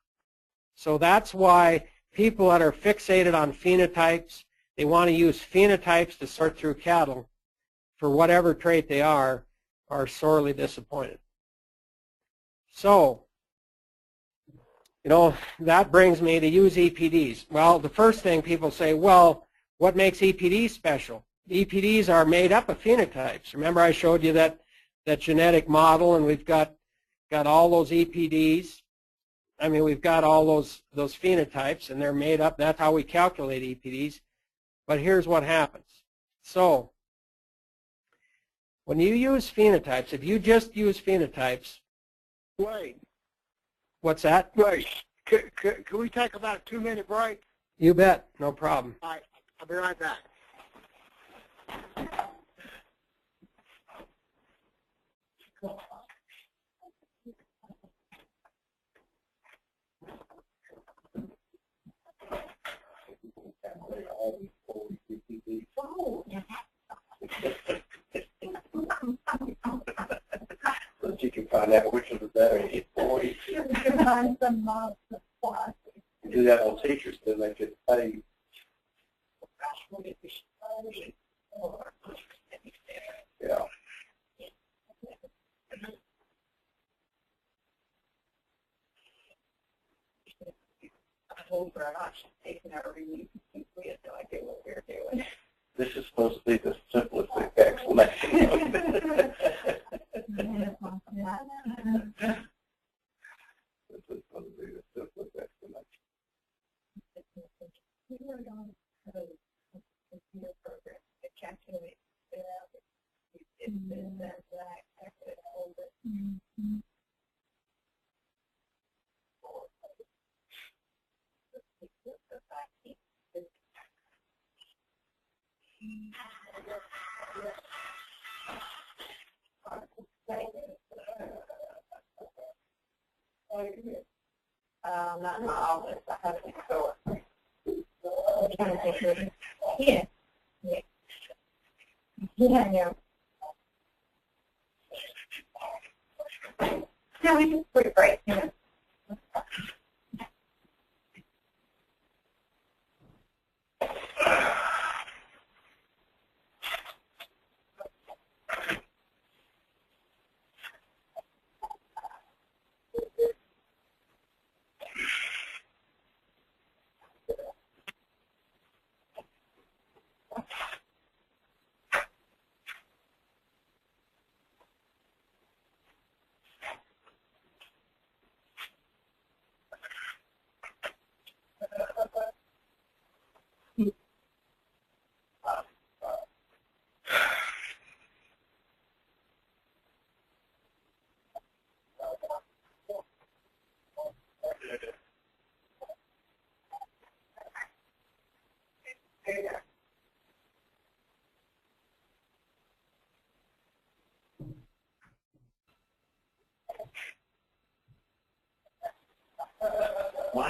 So that's why people that are fixated on phenotypes, they want to use phenotypes to sort through cattle for whatever trait they are sorely disappointed. So, you know, that brings me to use EPDs. Well, the first thing people say, well, what makes EPDs special? EPDs are made up of phenotypes. Remember I showed you that genetic model, and we've got all those EPDs. I mean, we've got all those phenotypes, and they're made up. That's how we calculate EPDs. But here's what happens. So when you use phenotypes, if you just use phenotypes. Wait. What's that? Wait. Can we take about a 2-minute break? You bet. No problem. All right. I'll be right back. So you can find out which of the better boys. You can find some moms of plastic. Do that on teachers, then they could pay. Yeah. I told her I should take an every week. We had no idea what we were doing. This is supposed to be the simplest explanation. This is supposed to be the simplest explanation. We were on a computer program to calculate it out. It did that, I could hold it. Not in my office. I have it in the store. I'm trying to think of it. Yeah. Yeah, yeah. No, it's just pretty great, you know.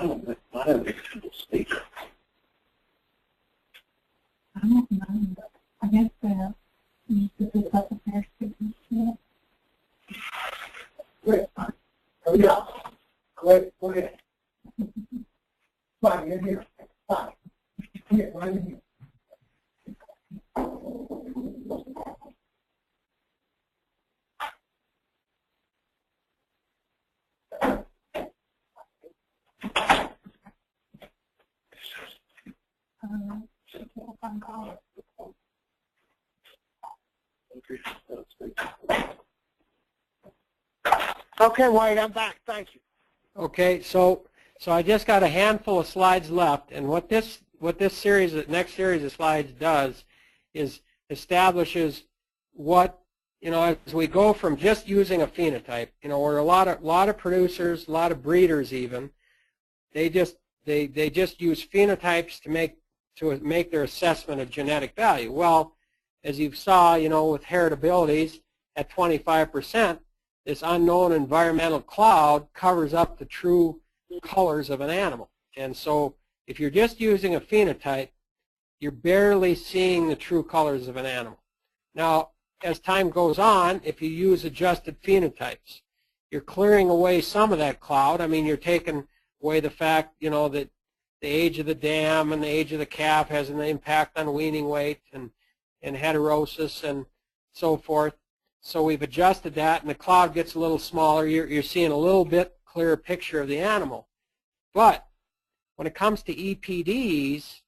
don't have a single speaker. I don't know, but I guess you could do like a pair of speakers. Yeah. Great. Here we go. Go ahead. Fine, you're here. Fine. Here, right in here. Phone call. Okay, Wade, I'm back. Thank you. Okay, so I just got a handful of slides left, and what this series, the next series of slides does is establishes what, as we go from just using a phenotype, where a lot of producers, a lot of breeders even, they just use phenotypes to make their assessment of genetic value. Well, as you saw, with heritabilities at 25%, this unknown environmental cloud covers up the true colors of an animal. And so if you're just using a phenotype, you're barely seeing the true colors of an animal. Now, as time goes on, if you use adjusted phenotypes, you're clearing away some of that cloud. I mean, you're taking away the fact, that the age of the dam and the age of the calf has an impact on weaning weight and heterosis and so forth. So we've adjusted that, and the cloud gets a little smaller. You're seeing a little bit clearer picture of the animal. But when it comes to EPDs,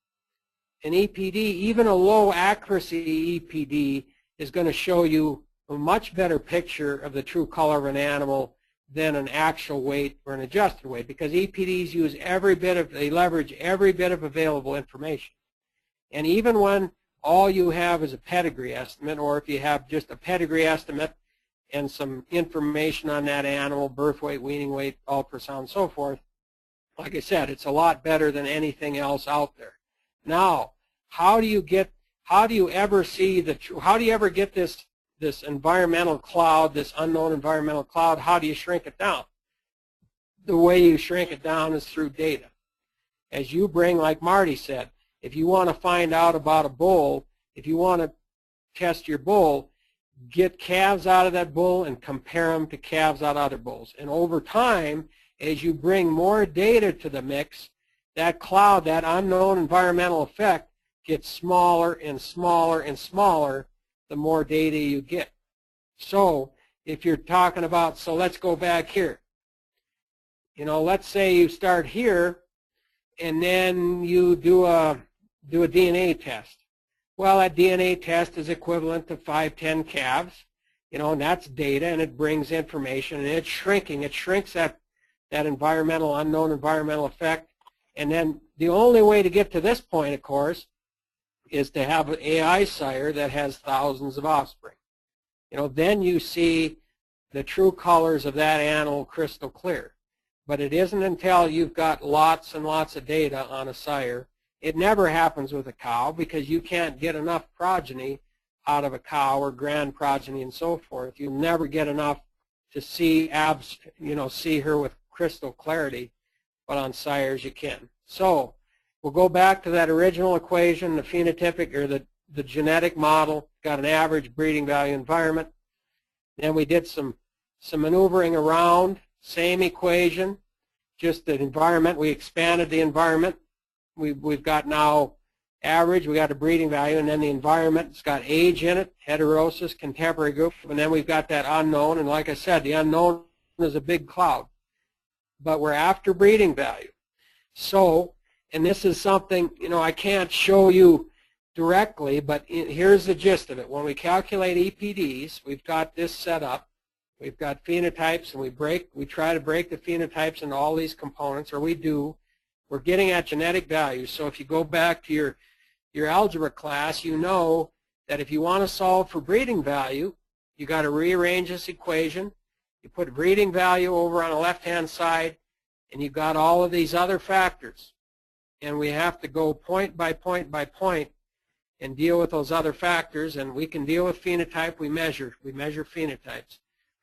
an EPD, even a low accuracy EPD, is going to show you a much better picture of the true color of an animal than an actual weight or an adjusted weight, because EPDs use they leverage every bit of available information. And even when all you have is a pedigree estimate, or if you have just a pedigree estimate and some information on that animal, birth weight, weaning weight, ultrasound, and so forth, like I said, it's a lot better than anything else out there. Now, how do you ever get this environmental cloud, this unknown environmental cloud? How do you shrink it down? The way you shrink it down is through data. As you bring, like Marty said, if you want to find out about a bull, if you want to test your bull, get calves out of that bull and compare them to calves out of other bulls. And over time, as you bring more data to the mix, that cloud, that unknown environmental effect, gets smaller and smaller and smaller the more data you get. So if you're talking about, so let's go back here. Let's say you start here and then you do a DNA test. Well, that DNA test is equivalent to 5-10 calves, and that's data, and it brings information, and it's shrinking. It shrinks that unknown environmental effect. And then the only way to get to this point, of course, is to have an AI sire that has thousands of offspring. Then you see the true colors of that animal crystal clear. But it isn't until you've got lots and lots of data on a sire. It never happens with a cow, because you can't get enough progeny out of a cow, or grand progeny and so forth. You'll never get enough to see see her with crystal clarity, but on sires you can. So we'll go back to that original equation, the phenotypic, or the genetic model, got an average breeding value environment. Then we did some maneuvering around, same equation, just the environment. We expanded the environment. We've got now average, we got a breeding value, and then the environment's got age in it, heterosis, contemporary group, and then we've got that unknown. And like I said, the unknown is a big cloud. But we're after breeding value. So, and this is something, I can't show you directly, but here's the gist of it. When we calculate EPDs, we've got this set up. We've got phenotypes, and we try to break the phenotypes into all these components, or we do. We're getting at genetic values. So if you go back to your algebra class, you know that if you want to solve for breeding value, you got to rearrange this equation. You put breeding value over on the left-hand side, and you've got all of these other factors. And we have to go point by point by point and deal with those other factors. And we can deal with phenotype. We measure phenotypes.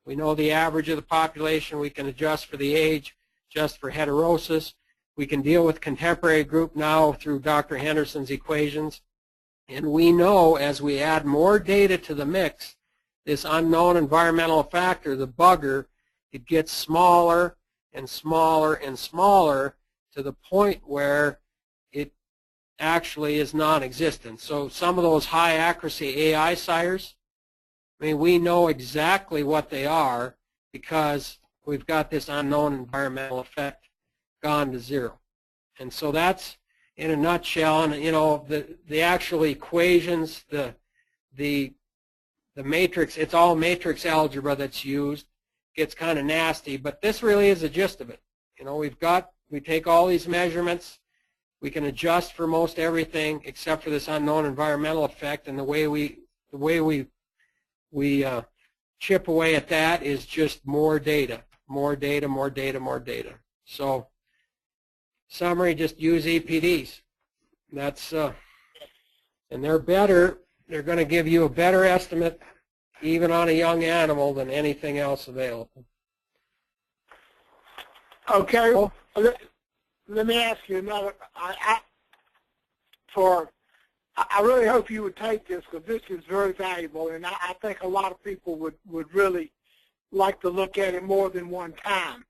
We know the average of the population. We can adjust for the age, adjust for heterosis. We can deal with contemporary group now through Dr. Henderson's equations. And we know as we add more data to the mix, this unknown environmental factor, the bugger, it gets smaller and smaller and smaller to the point where it actually is non-existent. So some of those high accuracy AI sires, I mean, we know exactly what they are because we've got this unknown environmental effect gone to zero. And so that's in a nutshell, and you know, the actual equations, the matrix, it's all matrix algebra that's used. Gets kind of nasty, but this really is the gist of it. You know, we take all these measurements, we can adjust for most everything except for this unknown environmental effect, and the way we chip away at that is just more data, more data, more data, more data. So summary, just use EPDs. That's and they're better. They're going to give you a better estimate even on a young animal than anything else available. Okay, let me ask you another. I really hope you would take this because this is very valuable, and I think a lot of people would really like to look at it more than one time.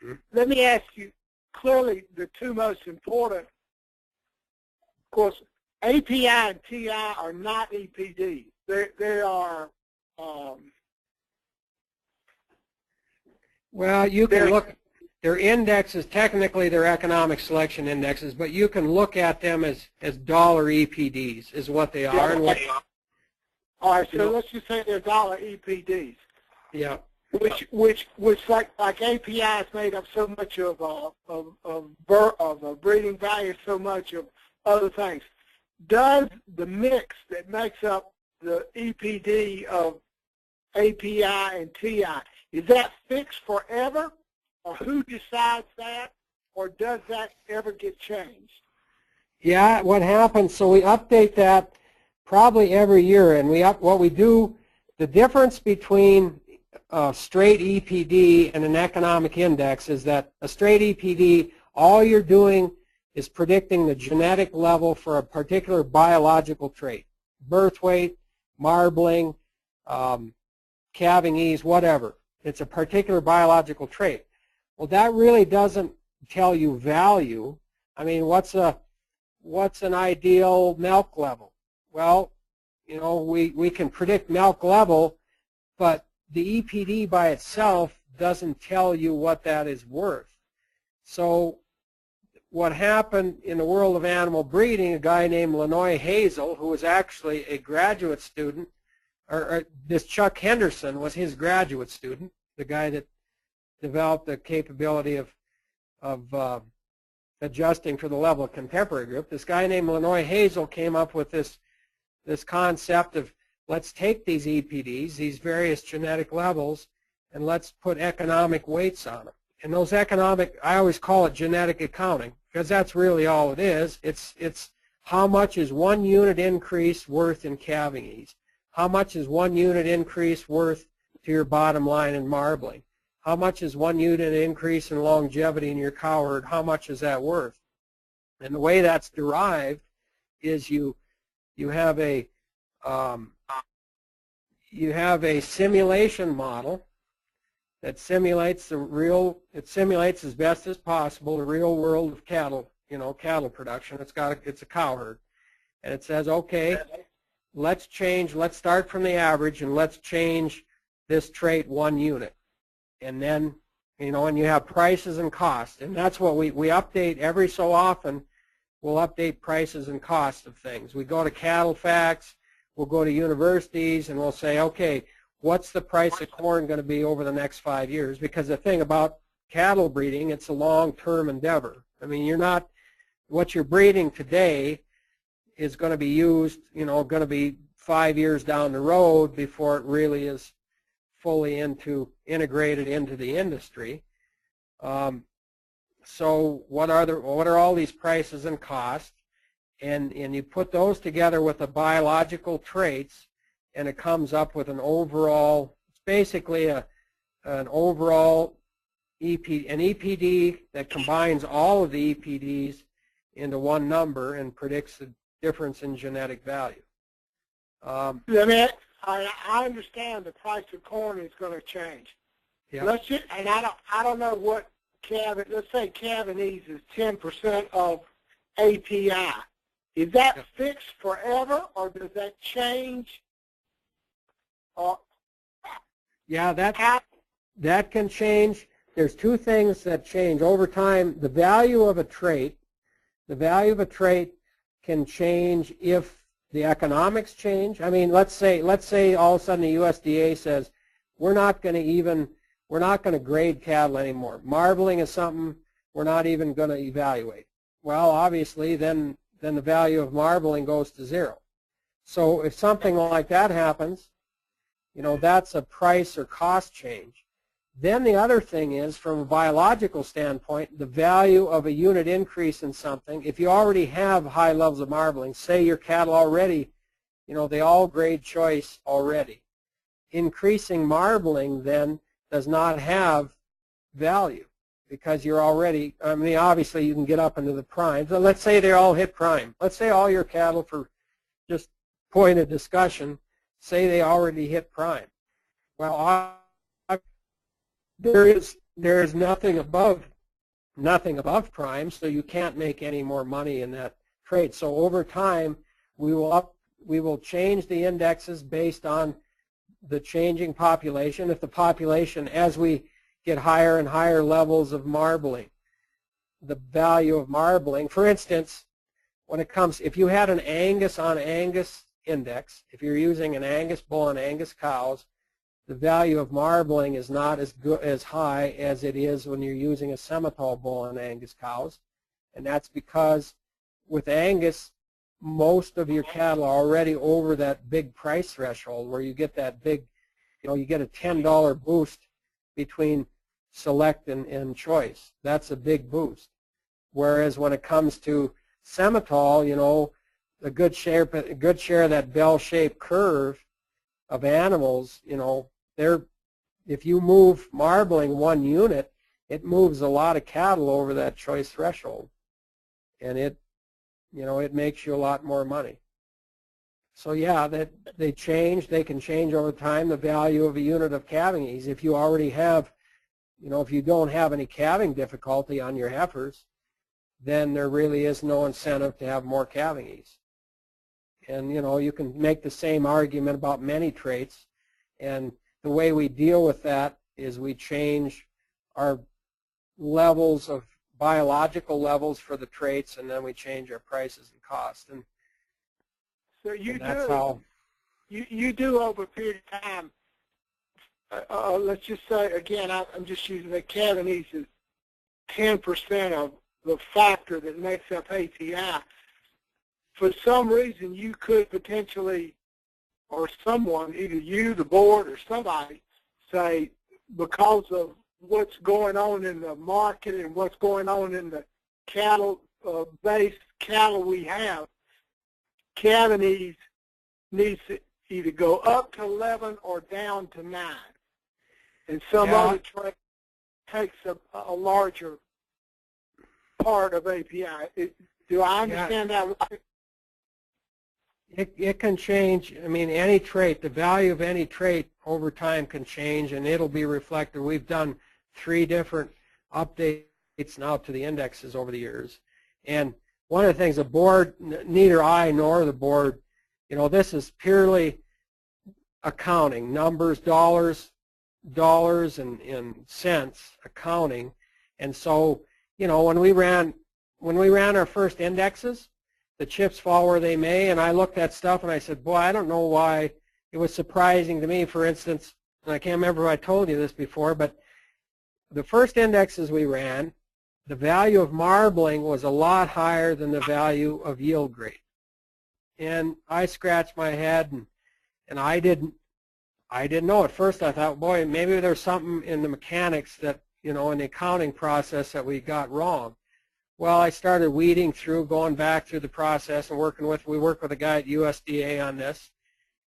Mm-hmm. Let me ask you, clearly the two most important, of course, API and TI are not EPDs. They are well, you can look, their indexes, technically they're economic selection indexes, but you can look at them as dollar EPDs is what they are. And all right, so let's just say they're dollar EPDs. Yeah. Which like API is made up so much of breeding value, so much of other things. Does the mix that makes up the EPD of API and TI, is that fixed forever, or who decides that, or does that ever get changed? Yeah, what happens, so we update that probably every year, and what we do, the difference between a straight EPD and an economic index is that a straight EPD, all you're doing is predicting the genetic level for a particular biological trait, birth weight, marbling, calving ease, whatever. It's a particular biological trait. Well, that really doesn't tell you value. I mean, what's an ideal milk level? Well, you know, we can predict milk level, but the EPD by itself doesn't tell you what that is worth. So what happened in the world of animal breeding, a guy named Lenoy Hazel, who was actually a graduate student, or this Chuck Henderson was his graduate student, the guy that developed the capability of adjusting for the level of contemporary group. This guy named Lenoy Hazel came up with this concept of, let's take these EPDs, these various genetic levels, and let's put economic weights on them. And those economic, I always call it genetic accounting, because that's really all it is. It's how much is one unit increase worth in calving ease? How much is one unit increase worth to your bottom line in marbling? How much is one unit increase in longevity in your cow herd? How much is that worth? And the way that's derived is you have a simulation model that simulates it simulates as best as possible the real world of cattle, cattle production. It's a cow herd. And it says, okay, let's start from the average and let's change this trait 1 unit. And then, and you have prices and costs. And that's what we update every so often. We'll update prices and costs of things. We go to cattle facts, we'll go to universities, and we'll say, okay, what's the price of corn going to be over the next 5 years? Because the thing about cattle breeding, it's a long-term endeavor. I mean, what you're breeding today is going to be used, going to be 5 years down the road before it really is fully integrated into the industry. So what are all these prices and costs? And you put those together with the biological traits, and it comes up with an overall, it's basically an overall an EPD that combines all of the EPDs into one number and predicts the difference in genetic value. I mean, I understand the price of corn is going to change. Yeah. Let's just, and I don't know what let's say Cavanese is 10% of API. Is that fixed forever, or does that change? Yeah, that can change. There's two things that change over time. The value of a trait can change if the economics change. I mean, let's say all of a sudden the USDA says we're not going to grade cattle anymore. Marbling is something we're not even going to evaluate. Well, obviously, then the value of marbling goes to zero. So if something like that happens, that's a price or cost change. Then the other thing is, from a biological standpoint, the value of a unit increase in something. If you already have high levels of marbling, say your cattle already, they all grade choice already. Increasing marbling then does not have value because you're already, I mean, obviously you can get up into the prime. So let's say they all hit prime. Let's say all your cattle, for just point of discussion, say they already hit prime. Well, there is nothing above prime, so you can't make any more money in that trade. So over time, we will change the indexes based on the changing population. If the population, as we get higher and higher levels of marbling, the value of marbling, for instance, when it comes, if you had an Angus on Angus index, if you're using an Angus bull and Angus cows, the value of marbling is not as high as it is when you're using a Simmental bull and Angus cows, and that's because with Angus, most of your cattle are already over that big price threshold where you get that big, you get a $10 boost between select and choice. That's a big boost. Whereas when it comes to Simmental, a good share of that bell-shaped curve of animals, if you move marbling 1 unit, it moves a lot of cattle over that choice threshold, and it makes you a lot more money. So yeah, they can change over time the value of a unit of calving ease. If you already have, if you don't have any calving difficulty on your heifers, then there really is no incentive to have more calving ease. And you can make the same argument about many traits, and the way we deal with that is we change our levels of biological levels for the traits, and then we change our prices and costs. And so that's how you do over a period of time. Let's just say again, I'm just using the Cavanese is 10% of the factor that makes up API. For some reason, you could potentially, or someone, either you, the board, or somebody, say because of what's going on in the market and what's going on in the cattle-based cattle we have, Cavanese needs to either go up to 11 or down to 9. And some other trait takes a larger part of API. Do I understand that right? It can change. I mean, any trait, the value of any trait over time can change, and it'll be reflected. We've done 3 different updates now to the indexes over the years. And one of the things the board, neither I nor the board, this is purely accounting, numbers, dollars and cents accounting. And so, when we ran our first indexes, the chips fall where they may, and I looked at stuff and I said, boy, I don't know why. It was surprising to me, for instance, and I can't remember if I told you this before, but the first indexes we ran, the value of marbling was a lot higher than the value of yield grade. And I scratched my head, and I didn't know. At first I thought, boy, maybe there's something in the mechanics that, in the accounting process that we got wrong. Well, I started weeding through, going back through the process and we work with a guy at USDA on this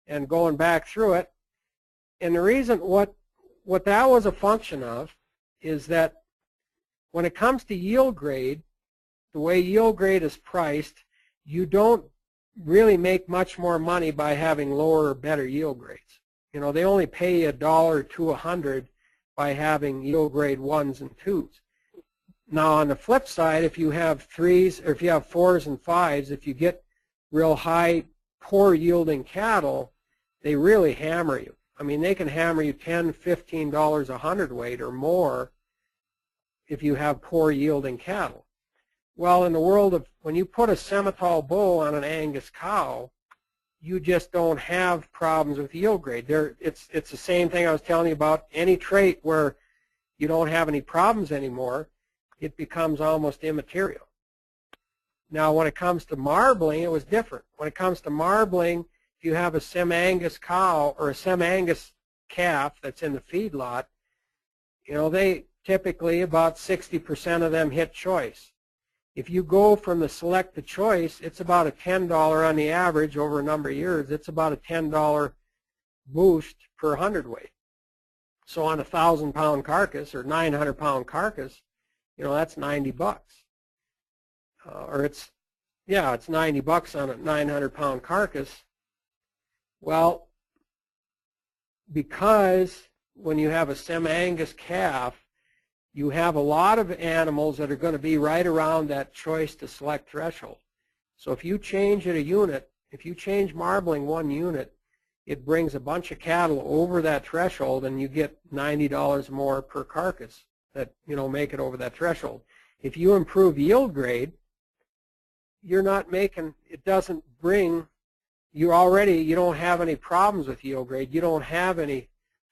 and going back through it. And the reason, what that was a function of is that when it comes to yield grade, the way yield grade is priced, you don't really make much more money by having lower or better yield grades. You know, they only pay you $1 to 100 by having yield grade 1s and 2s. Now on the flip side, if you have 3s or if you have 4s and 5s, if you get real high, poor yielding cattle, they really hammer you. I mean, they can hammer you $10, $15 a hundredweight or more if you have poor yielding cattle. Well, in the world of when you put a Simmental bull on an Angus cow, you just don't have problems with yield grade. It's the same thing I was telling you about any trait where you don't have any problems anymore, it becomes almost immaterial. Now, when it comes to marbling, it was different. When it comes to marbling, if you have a Sim-Angus cow or a Sim-Angus calf that's in the feedlot, you know, they typically about 60% of them hit choice. If you go from the select to choice, it's about a $10 on the average over a number of years. It's about a $10 boost per hundredweight. So on a 1,000-pound carcass or 900-pound carcass, you know, that's $90. Or it's $90 on a 900-pound carcass. Well, because when you have a Sim-Angus calf, you have a lot of animals that are going to be right around that choice to select threshold. So if you change it a unit, if you change marbling 1 unit, it brings a bunch of cattle over that threshold and you get $90 more per carcass that, you know, make it over that threshold. If you improve yield grade, you're not making, it doesn't bring, you don't have any problems with yield grade. You don't have any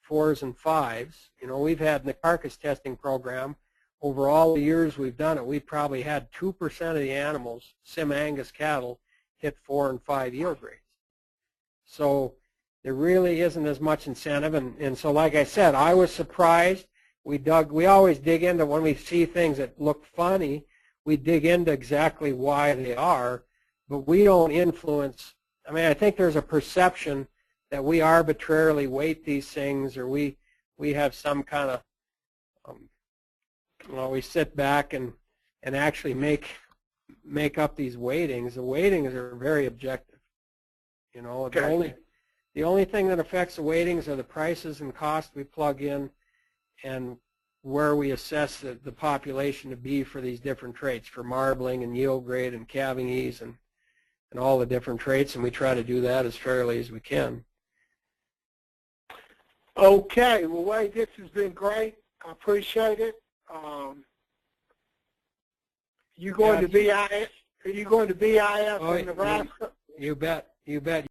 4s and 5s. You know, we've had in the carcass testing program, over all the years we've done it, we've probably had 2% of the animals, Sim-Angus cattle, hit 4 and 5 yield grades. So there really isn't as much incentive, and so like I said, I was surprised. We always dig into, when we see things that look funny, we dig into exactly why they are, but we don't influence. I mean, I think there's a perception that we arbitrarily weight these things, or we have some kind of, well, we sit back and actually make up these weightings. The weightings are very objective. You know, Okay. the only thing that affects the weightings are the prices and costs we plug in, and where we assess the population to be for these different traits, for marbling and yield grade and calving ease and all the different traits, and we try to do that as fairly as we can. Okay, well, Wade, this has been great. I appreciate it. You going to BIS? Are you going to BIS in Nebraska? You bet. You bet.